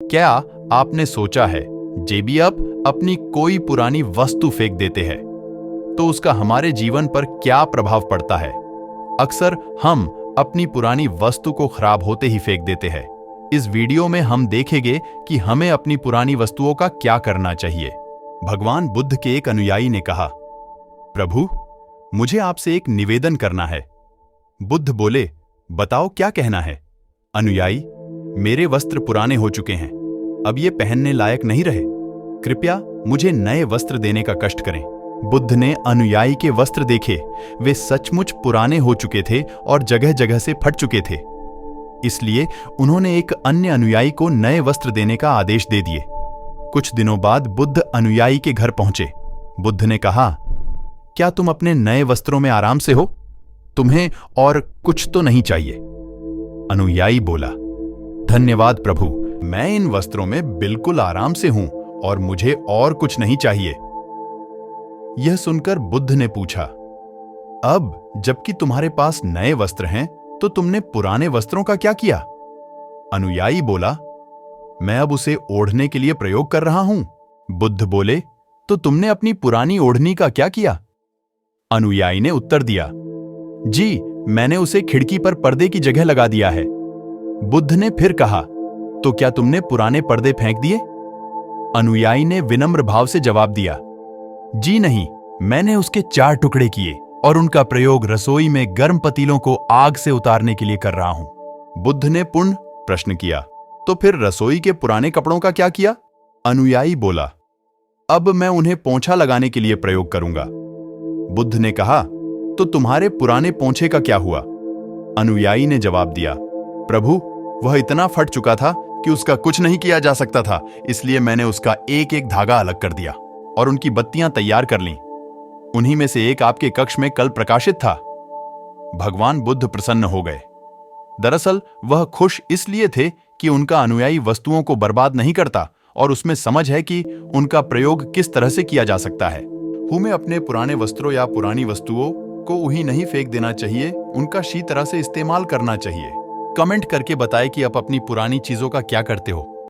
क्या आपने सोचा है, जेबी अब अपनी कोई पुरानी वस्तु फेंक देते हैं तो उसका हमारे जीवन पर क्या प्रभाव पड़ता है? अक्सर हम अपनी पुरानी वस्तु को खराब होते ही फेंक देते हैं। इस वीडियो में हम देखेंगे कि हमें अपनी पुरानी वस्तुओं का क्या करना चाहिए। भगवान बुद्ध के एक अनुयायी ने कहा, प्रभु, मुझे आपसे एक निवेदन करना है। बुद्ध बोले, बताओ क्या कहना है? अनुयायी, मेरे वस्त्र पुराने हो चुके हैं, अब ये पहनने लायक नहीं रहे, कृपया मुझे नए वस्त्र देने का कष्ट करें। बुद्ध ने अनुयायी के वस्त्र देखे, वे सचमुच पुराने हो चुके थे और जगह जगह से फट चुके थे। इसलिए उन्होंने एक अन्य अनुयायी को नए वस्त्र देने का आदेश दे दिए। कुछ दिनों बाद बुद्ध अनुयायी के घर पहुंचे। बुद्ध ने कहा, क्या तुम अपने नए वस्त्रों में आराम से हो? तुम्हें और कुछ तो नहीं चाहिए? अनुयायी बोला, धन्यवाद प्रभु, मैं इन वस्त्रों में बिल्कुल आराम से हूं और मुझे और कुछ नहीं चाहिए। यह सुनकर बुद्ध ने पूछा, अब जबकि तुम्हारे पास नए वस्त्र हैं तो तुमने पुराने वस्त्रों का क्या किया? अनुयायी बोला, मैं अब उसे ओढ़ने के लिए प्रयोग कर रहा हूं। बुद्ध बोले, तो तुमने अपनी पुरानी ओढ़नी का क्या किया? अनुयायी ने उत्तर दिया, जी, मैंने उसे खिड़की पर पर्दे की जगह लगा दिया है। बुद्ध ने फिर कहा, तो क्या तुमने पुराने पर्दे फेंक दिए? अनुयायी ने विनम्र भाव से जवाब दिया, जी नहीं, मैंने उसके 4 टुकड़े किए और उनका प्रयोग रसोई में गर्म पतीलों को आग से उतारने के लिए कर रहा हूं। बुद्ध ने पुनः प्रश्न किया, तो फिर रसोई के पुराने कपड़ों का क्या किया? अनुयायी बोला, अब मैं उन्हें पोंछा लगाने के लिए प्रयोग करूंगा। बुद्ध ने कहा, तो तुम्हारे पुराने पोंछे का क्या हुआ? अनुयायी ने जवाब दिया, प्रभु, वह इतना फट चुका था कि उसका कुछ नहीं किया जा सकता था, इसलिए मैंने उसका एक एक धागा अलग कर दिया और उनकी बत्तियां तैयार कर लीं। उन्हीं में से एक आपके कक्ष में कल प्रकाशित था। भगवान बुद्ध प्रसन्न हो गए। दरअसल वह खुश इसलिए थे कि उनका अनुयायी वस्तुओं को बर्बाद नहीं करता और उसमें समझ है कि उनका प्रयोग किस तरह से किया जा सकता है। हमें अपने पुराने वस्त्रों या पुरानी वस्तुओं को उही नहीं फेंक देना चाहिए, उनका शी तरह से इस्तेमाल करना चाहिए। कमेंट करके बताएं कि आप अपनी पुरानी चीजों का क्या करते हो।